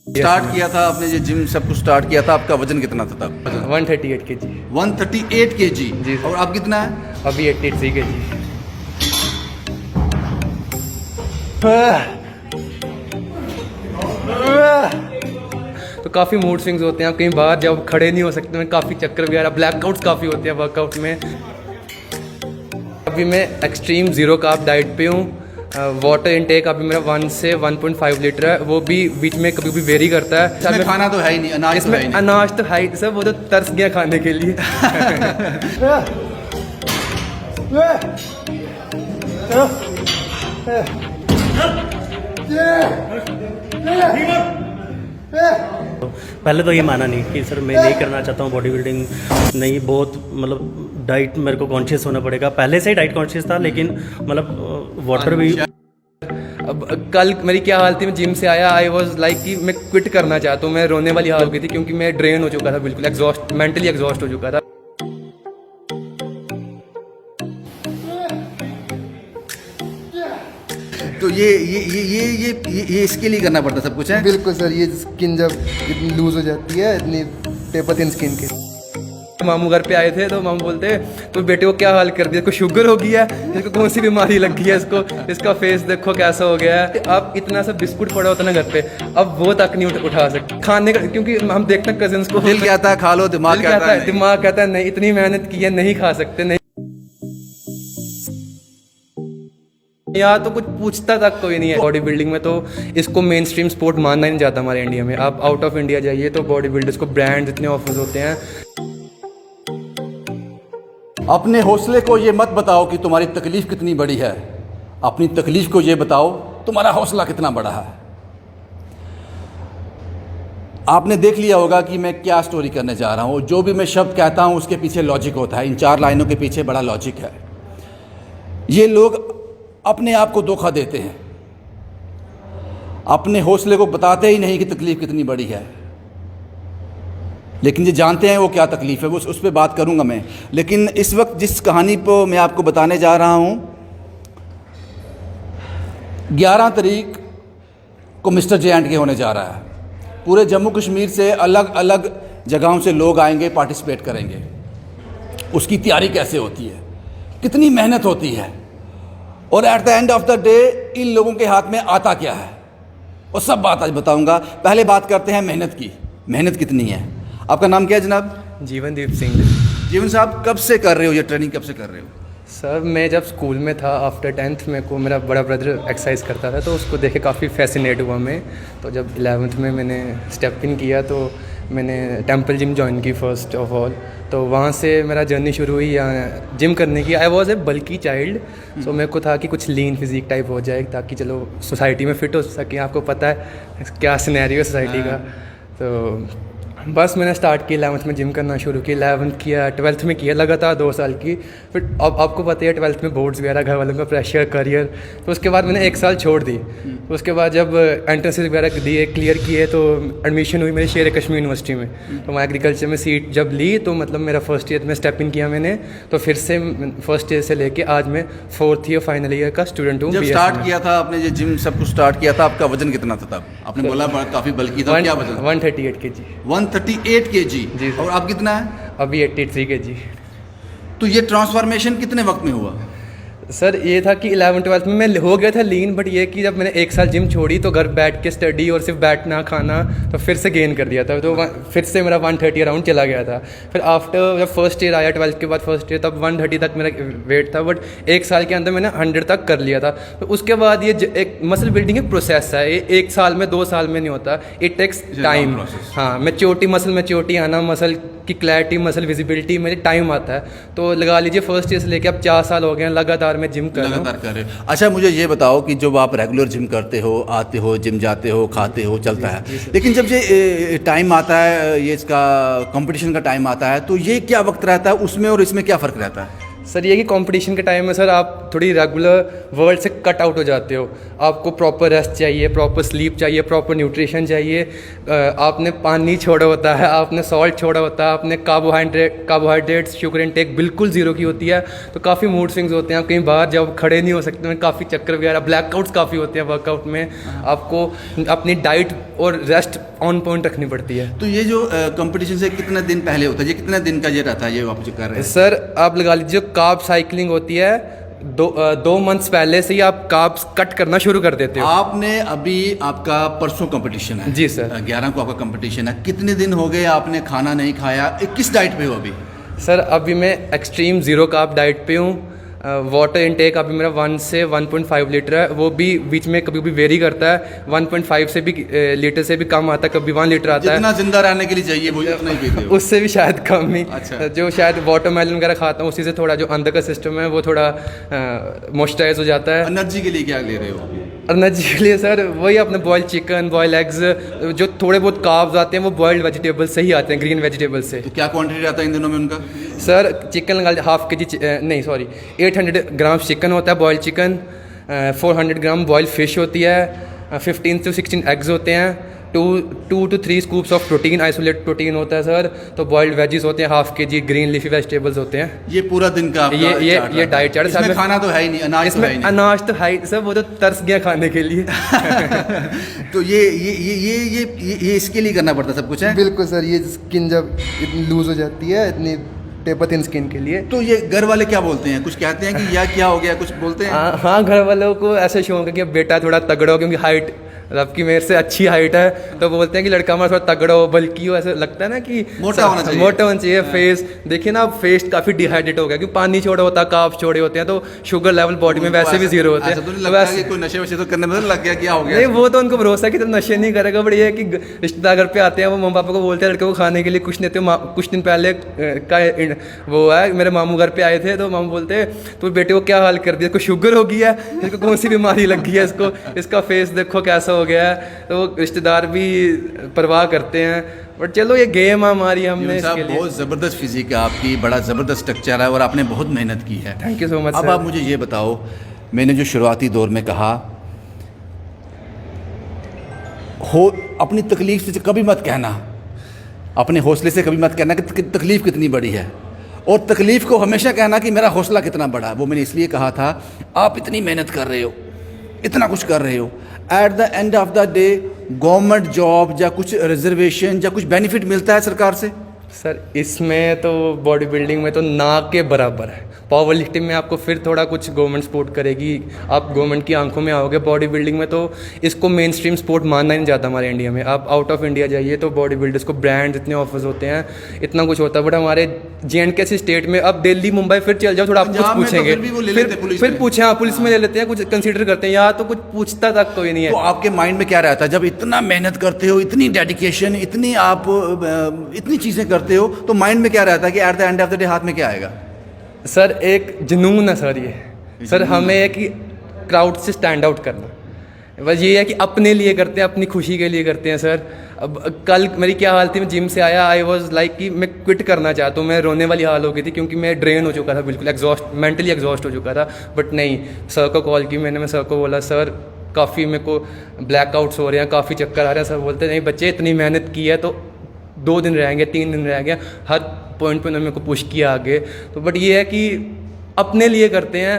Start किया था आपने, ये जिम सब कुछ स्टार्ट किया था, आपका वजन कितना था तब? 138 kg। 138 kg। जी सर। और आप कितना है? अभी 83 kg। तो काफ़ी मूड स्विंग्स होते हैं, आप कहीं बाहर जब खड़े नहीं हो सकते हैं, काफ़ी चक्कर वगैरह, ब्लैकआउट्स काफ़ी होते हैं वर्कआउट में। अभी मैं एक्सट्रीम ज़ीरो कार्ब डाइट पे हूँ। वाटर इनटेक अभी मेरा 1 से 1.5 लीटर है, वो भी बीच में कभी भी वेरी करता है। इसमें खाना तो है ही नहीं, अनाज तो है इसमें ही नहीं। अनाज तो है ही सर, वो तो तरस गया खाने के लिए। पहले तो ये माना नहीं कि सर मैं नहीं करना चाहता हूँ बॉडी बिल्डिंग, नहीं बहुत मतलब डाइट मेरे को कॉन्शियस होना पड़ेगा। पहले से ही डाइट कॉन्शियस था, लेकिन मतलब वाटर भी। अब कल मेरी क्या हालत थी, मैं जिम से आया, आई वॉज लाइक कि मैं क्विट करना चाहता हूँ, मैं रोने वाली हालत हो गई थी क्योंकि मैं ड्रेन हो चुका था, बिल्कुल एग्जॉस्ट, मेंटली एग्जॉस्ट हो चुका था। तो ये इसके लिए करना पड़ता सब कुछ है। बिल्कुल सर, ये स्किन जब इतनी लूज हो जाती है, इतनी टेपर थिन स्किन की। मामू घर पे आए थे तो मामू बोलते तो बेटे को क्या हाल कर दिया, इसको शुगर हो गया है, इसको कौन सी बीमारी लग गई है, इसको इसका फेस देखो कैसा हो गया है। अब इतना सा बिस्कुट पड़ा होता ना घर पे, अब वो तक नहीं उठा सकते खाने का, क्योंकि हम देखते हैं कजिन्स को, दिल कहता है खा लो, दिमाग कहता है नहीं। दिमाग कहता है नहीं, इतनी मेहनत की है, नहीं खा सकते, नहीं। या तो कुछ पूछता तक कोई नहीं है बॉडी बिल्डिंग में, तो इसको मेन स्ट्रीम स्पोर्ट मानना ही नहीं जाता हमारे इंडिया में। आप आउट ऑफ इंडिया जाइए तो बॉडी बिल्डर्स को ब्रांड इतने ऑफर्स होते हैं। अपने हौसले को ये मत बताओ कि तुम्हारी तकलीफ कितनी बड़ी है, अपनी तकलीफ को ये बताओ तुम्हारा हौसला कितना बड़ा है। आपने देख लिया होगा कि मैं क्या स्टोरी करने जा रहा हूँ। जो भी मैं शब्द कहता हूँ उसके पीछे लॉजिक होता है, इन 4 लाइनों के पीछे बड़ा लॉजिक है। ये लोग अपने आप को धोखा देते हैं, अपने हौसले को बताते ही नहीं कि तकलीफ कितनी बड़ी है, लेकिन ये जानते हैं वो क्या तकलीफ है, वो उस पर बात करूंगा मैं। लेकिन इस वक्त जिस कहानी को मैं आपको बताने जा रहा हूं, 11 तारीख को मिस्टर J&K होने जा रहा है। पूरे जम्मू कश्मीर से अलग अलग जगहों से लोग आएंगे, पार्टिसिपेट करेंगे। उसकी तैयारी कैसे होती है, कितनी मेहनत होती है, और at the end of the day in लोगों के हाथ में आता क्या है, वो सब बात आज बताऊंगा। पहले बात करते हैं मेहनत की। मेहनत कितनी है। आपका नाम क्या है जनाब? जीवनदीप सिंह। जीवन साहब, कब से कर रहे हो ये ट्रेनिंग, कब से कर रहे हो? सर मैं जब स्कूल में था, आफ्टर 10th में को मेरा बड़ा ब्रदर एक्सरसाइज करता था, तो उसको देख के काफ़ी फैसिनेट हुआ मैं। तो जब 11th में मैंने स्टेप इन किया तो मैंने टेम्पल जिम ज्वाइन की फर्स्ट ऑफ ऑल। तो वहाँ से मेरा जर्नी शुरू हुई जिम करने की। I was a bulky child, सो मेरे को था कि कुछ लीन फिजिक टाइप हो जाए ताकि चलो सोसाइटी में फ़िट हो सके। आपको पता है क्या सिनेरियो है सोसाइटी का। तो बस मैंने स्टार्ट किया 11th में जिम करना शुरू किया, 11th किया, 12th में किया लगातार 2 साल की। फिर अब आपको पता है 12th में बोर्ड्स वगैरह, घर वालों का प्रेशर, करियर, तो उसके बाद मैंने 1 साल छोड़ दी। तो उसके बाद जब एंट्रेंस वगैरह दिए, क्लियर किए, तो एडमिशन हुई मेरी शेर कश्मीर यूनिवर्सिटी में। तो वहाँ एग्रीकल्चर में सीट जब ली तो मतलब मेरा फर्स्ट ईयर में स्टेप इन किया मैंने। तो फिर से फर्स्ट ईयर से लेके आज मैं 4th ईयर फाइनल ईयर का स्टूडेंट हूँ। जब स्टार्ट किया था आपने ये जिम सब कुछ स्टार्ट किया था, आपका वजन कितना था तब? आपने बोला काफ़ी बल्कि था, क्या वजन? 138 kg। 138 kg। जी सर। और आप कितना है? अभी 83 kg। तो ये ट्रांसफॉर्मेशन कितने वक्त में हुआ? सर ये था कि 11th-12th में मैं हो गया था लीन, बट ये कि जब मैंने 1 साल जिम छोड़ी तो घर बैठ के स्टडी और सिर्फ बैठना खाना, तो फिर से गेन कर दिया था। तो फिर से मेरा 130 अराउंड चला गया था। फिर आफ्टर जब फर्स्ट ईयर आया, 12th के बाद फर्स्ट ईयर, तब 130 तक मेरा वेट था, बट 1 साल के अंदर मैंने 100 तक कर लिया था। तो उसके बाद ये एक मसल बिल्डिंग एक प्रोसेस है, ये 1 साल में 2 साल में नहीं होता, इट टेक्स टाइम। हाँ, मसल मैच्योरिटी आना, मसल की क्लैरिटी, मसल विजिबिलिटी, मेरे टाइम आता है। तो लगा लीजिए फर्स्ट ईयर से लेके अब 4 साल हो गए हैं लगातार मैं जिम कर रहा हूँ। लगातार कर रहे हो। अच्छा, मुझे ये बताओ कि जब आप रेगुलर जिम करते हो, आते हो, जिम जाते हो, खाते हो, चलता है, लेकिन जब ये टाइम आता है, ये इसका कंपटीशन का टाइम आता है, तो ये क्या वक्त रहता है उसमें और इसमें क्या फ़र्क रहता है? सर ये कि कंपटीशन के टाइम में सर आप थोड़ी रेगुलर वर्ल्ड से कट आउट हो जाते हो। आपको प्रॉपर रेस्ट चाहिए, प्रॉपर स्लीप चाहिए, प्रॉपर न्यूट्रिशन चाहिए। आपने पानी छोड़ा होता है, आपने सॉल्ट छोड़ा होता है, आपने कार्बोहाइड्रेट्स शुगर इनटेक बिल्कुल ज़ीरो की होती है। तो काफ़ी मूड स्विंग्स होते हैं, आप कहीं बाहर जब खड़े नहीं हो सकते हैं, काफ़ी चक्कर वगैरह, ब्लैकआउट्स काफ़ी होते हैं वर्कआउट में। आपको अपनी डाइट और रेस्ट ऑन पॉइंट रखनी पड़ती है। तो ये जो कंपटीशन से कितने दिन पहले होता है, ये कितने दिन का ये रहता है, ये आप जो कर रहे हैं? सर आप लगा लीजिए कार्ब साइकिलिंग होती है, दो मंथ्स पहले से ही आप कार्ब्स कट करना शुरू कर देते हो। आपने अभी आपका परसों कंपटीशन है? जी सर। 11 को आपका कंपटीशन है। कितने दिन हो गए आपने खाना नहीं खाया? किस डाइट पे हो अभी? सर अभी मैं एक्सट्रीम ज़ीरो कार्ब डाइट पे हूँ। वाटर इनटेक अभी मेरा 1 से 1.5 लीटर है, वो भी बीच में कभी कभी वेरी करता है। 1.5 से भी लीटर से भी कम आता है, कभी 1 लीटर आता है। जितना जिंदा रहने के लिए चाहिए वो उतना ही पीते हो? उससे भी शायद कम ही। अच्छा। जो शायद वाटरमेलन वगैरह खाता हूँ, उसी से थोड़ा जो अंदर का सिस्टम है वो थोड़ा मॉइस्चराइज हो जाता है। एनर्जी के लिए क्या ले रहे हो? एनर्जी के लिए सर वही अपने बॉइल्ड चिकन, बॉइल्ड एग्स, जो थोड़े बहुत कार्ब्स आते हैं वो बॉइल्ड वेजिटेबल से ही आते हैं, ग्रीन वेजिटेबल से। तो क्या क्वांटिटी रहता है इन दिनों में उनका? सर चिकन लगा 1/2 kg, नहीं सॉरी 800 ग्राम चिकन होता है बॉइल्ड चिकन, 400 ग्राम बॉइल्ड फिश होती है, 15 से 16 एग्स होते हैं, 2 to 3 scoops of protein, isolate protein होता है सर। तो बॉइल्ड वेजिस होते हैं 1/2 kg, ग्रीन लीफी वेजिटेबल्स होते हैं। ये पूरा दिन का आपका ये डाइट चार्ट। इसमें खाना तो है ही नहीं, अनाज तो है ही इसमें नहीं। अनाज तो है ही सर, वो तो तरस गया खाने के लिए। तो ये इसके लिए करना पड़ता सब कुछ है? बिल्कुल सर, ये स्किन जब इतनी लूज हो जाती है, इतनी टेपर थिन स्किन के लिए। तो ये घर वाले क्या बोलते हैं? कुछ कहते हैं कि या क्या हो गया, कुछ बोलते हैं? हाँ, घर वालों को ऐसे शौक है कि बेटा थोड़ा तगड़ा हो, क्योंकि हाइट आपकी मेरे से अच्छी हाइट है, तो बोलते हैं कि लड़का हमारा थोड़ा तगड़ा हो, बल्कि हो। ऐसा लगता है ना कि मोटा होना चाहिए। मोटा होना चाहिए। फेस देखिए ना, फेस काफ़ी डिहाइड्रेट हो गया, क्योंकि पानी छोड़ा होता है, कार्ब्स छोड़े होते हैं, तो शुगर लेवल बॉडी में वैसे भी जीरो होते हैं। तो नहीं लगता कि कोई नशे वशे तो करने में लग गया, क्या हो गया? नहीं, वो तो उनको भरोसा है कि तो नशे नहीं करेगा, बट ये है कि रिश्तेदार घर पे आते हैं, वो मम्मी पापा को बोलते हैं लड़के को खाने के लिए कुछ नहीं। तो कुछ दिन पहले वो है, मेरे मामू घर पे आए थे, तो मामू बोलते तो बेटे को क्या हाल कर दिया, इसको शुगर हो गया है, इसको कौन सी बीमारी लग गई है, इसको इसका फेस देखो कैसा हो गया है। तो वो रिश्तेदार भी परवाह करते हैं, बट चलो ये गेम है हमारी, हमने इसके लिए। बहुत ज़बरदस्त फिजिक है आपकी, बड़ा ज़बरदस्त स्ट्रक्चर है और आपने बहुत मेहनत की है। Thank you so much. अब आप मुझे ये बताओ, मैंने जो शुरुआती दौर में कहा, हो अपनी तकलीफ से कभी मत कहना, अपने हौसले से कभी मत कहना कि तकलीफ़ कितनी बड़ी है, और तकलीफ़ को हमेशा कहना कि मेरा हौसला कितना बड़ा है। वो मैंने इसलिए कहा था, आप इतनी मेहनत कर रहे हो, इतना कुछ कर रहे हो, at the end of the day government job या कुछ रिजर्वेशन या कुछ बेनिफिट मिलता है सरकार से? सर इसमें तो बॉडी बिल्डिंग में तो ना के बराबर है। पावर लिफ्टिंग में आपको फिर थोड़ा कुछ गवर्नमेंट सपोर्ट करेगी, आप गवर्नमेंट की आंखों में आओगे। बॉडी बिल्डिंग में तो इसको मेन स्ट्रीम स्पोर्ट मानना ही नहीं जाता हमारे इंडिया में। आप आउट ऑफ इंडिया जाइए तो बॉडी बिल्डर्स को ब्रांड इतने ऑफर्स होते हैं, इतना कुछ होता है, बट हमारे JNK से स्टेट में, अब दिल्ली मुंबई फिर चल जाओ, थोड़ा आप कुछ पूछेंगे, फिर पूछे, हाँ पुलिस में ले लेते हैं, कुछ कंसीडर करते हैं, यहाँ तो कुछ पूछता तक कोई नहीं है। तो आपके माइंड में क्या रहता है जब इतना मेहनत करते हो, इतनी डेडिकेशन, इतनी आप इतनी चीज़ें करते हो, तो माइंड में क्या रहता है कि at the end of the day हाथ में क्या आएगा? सर एक जुनून है सर, ये सर हमें एक क्राउड से स्टैंड आउट करना, बस ये है कि अपने लिए करते हैं, अपनी खुशी के लिए करते हैं सर। अब कल मेरी क्या हाल थी, मैं जिम से आया, आई वॉज लाइक कि मैं क्विट करना चाहता हूँ, मैं रोने वाली हाल हो गई थी, क्योंकि मैं ड्रेन हो चुका था, बिल्कुल मेंटली एग्जॉस्ट हो चुका था। बट नहीं, सर को कॉल की मैंने, मैं सर को बोला सर काफ़ी मेरे को ब्लैकआउट्स हो रहे हैं, काफ़ी चक्कर आ रहे हैं। सर बोलते नहीं बच्चे, इतनी मेहनत की है तो 2 दिन रहेंगे, 3 दिन रहेंगे, हर पॉइंट पे उन्होंने मेरे को पुश किया आगे। तो बट ये है कि अपने लिए करते हैं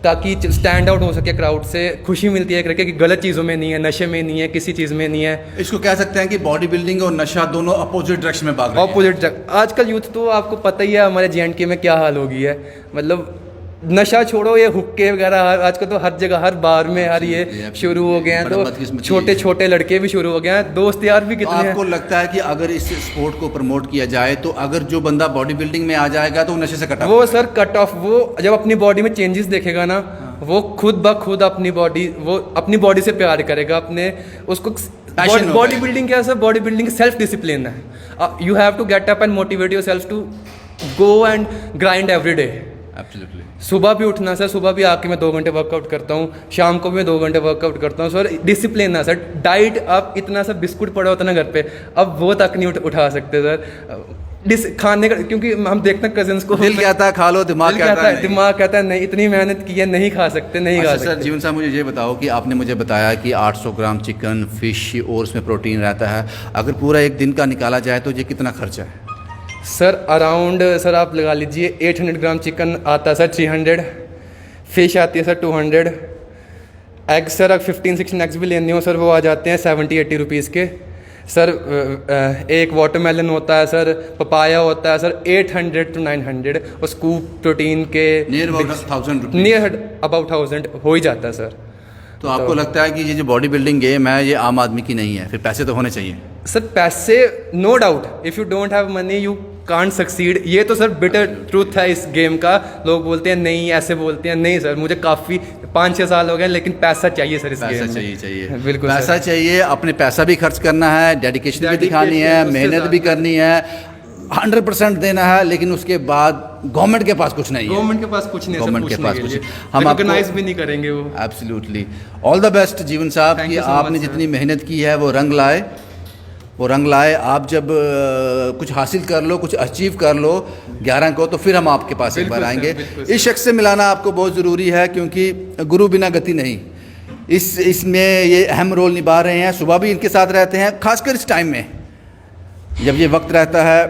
ताकि स्टैंड आउट हो सके क्राउड से, खुशी मिलती है करके कि गलत चीज़ों में नहीं है, नशे में नहीं है, किसी चीज़ में नहीं है। इसको कह सकते हैं कि बॉडी बिल्डिंग और नशा दोनों अपोजिट डायरेक्शन में भाग रहे हैं। ऑपोजिट आजकल यूथ तो आपको पता ही है हमारे JNK में क्या हाल हो गई है, मतलब नशा छोड़ो, ये हुक्के वगैरह आजकल तो हर जगह, हर बार में हर ये शुरू हो गए हैं। तो छोटे छोटे लड़के भी शुरू हो गए हैं, दोस्त यार भी कितने हैं। आपको लगता है कि अगर इस स्पोर्ट को प्रमोट किया जाए तो अगर जो बंदा बॉडी बिल्डिंग में आ जाएगा तो नशे से कट ऑफ, वो सर कट ऑफ, वो जब अपनी बॉडी में चेंजेस देखेगा ना, वो खुद ब खुद वो अपनी बॉडी से प्यार करेगा, अपने उसको बॉडी बिल्डिंग क्या है sir, body building self discipline है। You have to get up and motivate yourself to go and grind every day. Absolutely. सुबह भी उठना सर, सुबह भी आके मैं 2 घंटे वर्कआउट करता हूँ, शाम को भी मैं 2 घंटे वर्कआउट करता हूँ सर। डिसिप्लिन है सर। डाइट, आप इतना सा बिस्कुट पड़ा होता ना घर पे, अब वो तक नहीं उठा सकते सर। डिस खाने का, क्योंकि हम देखते हैं कजिन्स को, दिल कहता है खा लो, दिमाग कहता है नहीं। दिमाग कहता है नहीं, इतनी मेहनत की है, नहीं खा सकते, नहीं खा अच्छा सकते। सर, जीवन साहब मुझे ये बताओ कि आपने मुझे बताया कि 800 ग्राम चिकन, फिश और उसमें प्रोटीन रहता है, अगर पूरा एक दिन का निकाला जाए तो ये कितना खर्चा है? सर अराउंड, सर आप लगा लीजिए 800 ग्राम चिकन आता है सर 300, फिश आती है सर 200, एग्स सर अगर 15-16 एग्स भी लेने हो सर वो आ जाते हैं 70-80 रुपीज़ के सर। एक वाटरमेलन होता है सर, पपाया होता है सर 800 to 900, और स्कूप प्रोटीन के नियर अबाउट 1000 हो ही जाता है सर। तो आपको लगता है कि ये जो बॉडी बिल्डिंग गेम है ये आम आदमी की नहीं है, फिर पैसे तो होने चाहिए? सर पैसे no doubt, if you don't have money you can't succeed, ये तो सर बिटर ट्रूथ है इस गेम का। लोग बोलते हैं नहीं, ऐसे बोलते हैं, नहीं सर मुझे काफ़ी 5-6 साल हो गए, लेकिन पैसा चाहिए सर इस गेम में। चाहिए बिल्कुल पैसा चाहिए, अपने पैसा भी खर्च करना है, डेडिकेशन भी दिखानी है, मेहनत भी करनी है, 100% देना है, लेकिन उसके बाद गवर्नमेंट के पास कुछ नहीं है। गवर्नमेंट के पास कुछ नहीं है, गवर्नमेंट के पास कुछ हम ऑर्गेनाइज भी नहीं करेंगे वो। एब्सोल्युटली। ऑल द बेस्ट जीवन साहब कि आपने जितनी मेहनत की है वो रंग लाए, वो रंग लाए। आप जब कुछ हासिल कर लो, कुछ अचीव कर लो 11 को, तो फिर हम आपके पास एक बार आएंगे। इस शख्स से मिलाना आपको बहुत ज़रूरी है, क्योंकि गुरु बिना गति नहीं। इसमें ये अहम रोल निभा रहे हैं, सुबह भी इनके साथ रहते हैं, खासकर इस टाइम में जब ये वक्त रहता है,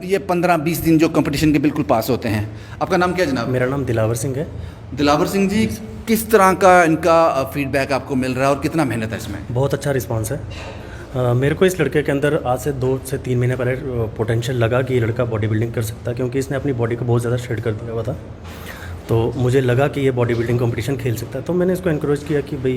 ये 15-20 दिन जो कंपटीशन के बिल्कुल पास होते हैं। आपका नाम क्या जनाब? मेरा नाम दिलावर सिंह है। दिलावर सिंह जी, किस तरह का इनका फीडबैक आपको मिल रहा है और कितना मेहनत है इसमें? बहुत अच्छा रिस्पांस है। मेरे को इस लड़के के अंदर आज से 2 से 3 महीने पहले पोटेंशियल लगा कि ये लड़का बॉडी बिल्डिंग कर सकता है, क्योंकि इसने अपनी बॉडी को बहुत ज़्यादा शेड कर दिया हुआ था। तो मुझे लगा कि ये बॉडी बिल्डिंग कंपटीशन खेल सकता है, तो मैंने इसको एनकरेज किया कि भाई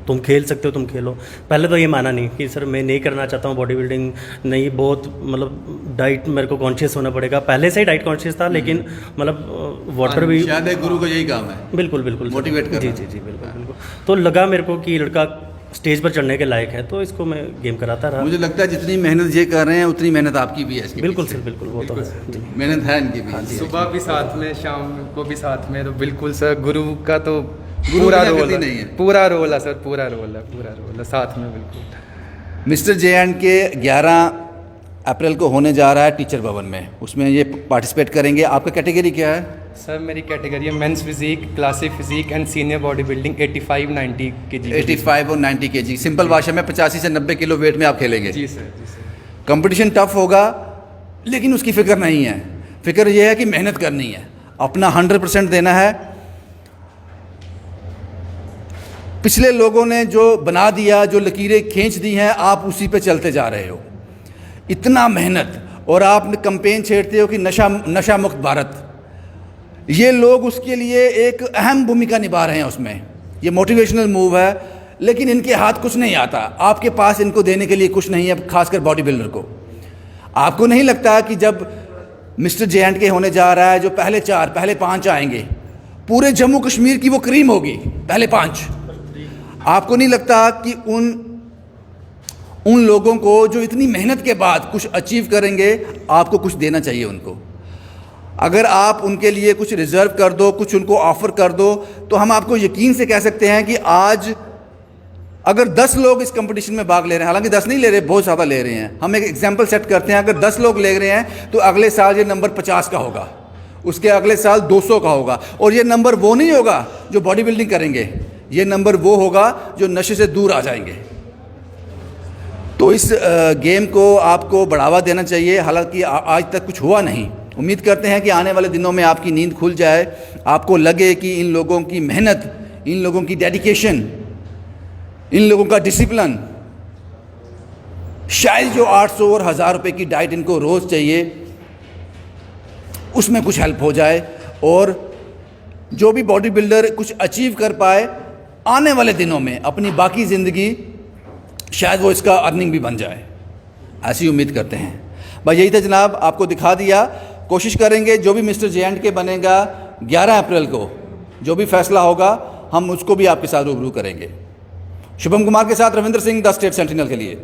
तुम खेल सकते हो, तुम खेलो। पहले तो ये माना नहीं कि सर मैं नहीं करना चाहता हूँ बॉडी बिल्डिंग, नहीं बहुत मतलब डाइट मेरे को कॉन्शियस होना पड़ेगा। पहले से ही डाइट कॉन्शियस था, लेकिन मतलब वाटर भी, शायद एक गुरु को यही काम है। बिल्कुल बिल्कुल मोटिवेट करना। जी बिल्कुल बिल्कुल। तो लगा मेरे को कि लड़का स्टेज पर चढ़ने के लायक है, तो इसको मैं गेम कराता रहा। मुझे लगता है जितनी मेहनत ये कर रहे हैं उतनी मेहनत आपकी भी है इसके बिल्कुल पीछे। सर, बिल्कुल वो तो है जी। मेहनत है इनकी भी। सुबह भी साथ में, शाम को भी साथ में, तो बिल्कुल सर गुरु का तो गुरु पूरा बिना रोल गति है, नहीं है। पूरा रोल है सर, पूरा रोल है साथ में बिल्कुल। मिस्टर JK 11 अप्रैल को होने जा रहा है टीचर भवन में, उसमें ये पार्टिसिपेट करेंगे। आपका कैटेगरी क्या है? सर मेरी कैटेगरी है men's physique, classic physique and senior body building 85-90 kg। 85 और 90 kg। सिंपल भाषा में 85 से 90 किलो वेट में आप खेलेंगे। जी सर, जी सर। कंपटीशन टफ होगा, लेकिन उसकी फिक्र नहीं है। फिक्र ये है कि मेहनत करनी है, अपना 100% देना है। पिछले लोगों ने जो बना दिया, जो लकीरें खींच दी हैं, आप उसी पे चलते जा रहे हो। इतना मेहनत, और आप कैंपेन छेड़ते हो कि नशा मुक्त भारत। ये लोग उसके लिए एक अहम भूमिका निभा रहे हैं उसमें। ये मोटिवेशनल मूव है, लेकिन इनके हाथ कुछ नहीं आता। आपके पास इनको देने के लिए कुछ नहीं है, खासकर बॉडी बिल्डर को। आपको नहीं लगता कि जब मिस्टर JK होने जा रहा है, जो पहले 4, पहले 5 आएंगे, पूरे जम्मू कश्मीर की वो क्रीम होगी, पहले 5। आपको नहीं लगता कि उन लोगों को जो इतनी मेहनत के बाद कुछ अचीव करेंगे, आपको कुछ देना चाहिए उनको? अगर आप उनके लिए कुछ रिजर्व कर दो, कुछ उनको ऑफर कर दो, तो हम आपको यकीन से कह सकते हैं कि आज अगर 10 लोग इस कंपटीशन में भाग ले रहे हैं, हालांकि 10 नहीं ले रहे, बहुत ज़्यादा ले रहे हैं, हम एक एग्जांपल सेट करते हैं, अगर 10 लोग ले रहे हैं तो अगले साल ये नंबर 50 का होगा, उसके अगले साल 200 का होगा। और ये नंबर वो नहीं होगा जो बॉडी बिल्डिंग करेंगे, ये नंबर वो होगा जो नशे से दूर आ जाएंगे। तो इस गेम को आपको बढ़ावा देना चाहिए। हालांकि आज तक कुछ हुआ नहीं, उम्मीद करते हैं कि आने वाले दिनों में आपकी नींद खुल जाए, आपको लगे कि इन लोगों की मेहनत, इन लोगों की डेडिकेशन, इन लोगों का डिसिप्लिन, शायद जो 800 और 1000 रुपये की डाइट इनको रोज़ चाहिए, उसमें कुछ हेल्प हो जाए, और जो भी बॉडी बिल्डर कुछ अचीव कर पाए आने वाले दिनों में अपनी बाकी ज़िंदगी, शायद वो इसका अर्निंग भी बन जाए, ऐसी उम्मीद करते हैं। बस यही था जनाब, आपको दिखा दिया। कोशिश करेंगे जो भी मिस्टर JK बनेगा 11 अप्रैल को, जो भी फैसला होगा हम उसको भी आपके साथ रूबरू करेंगे। शुभम कुमार के साथ Ravindra Singh, the state sentinel के लिए।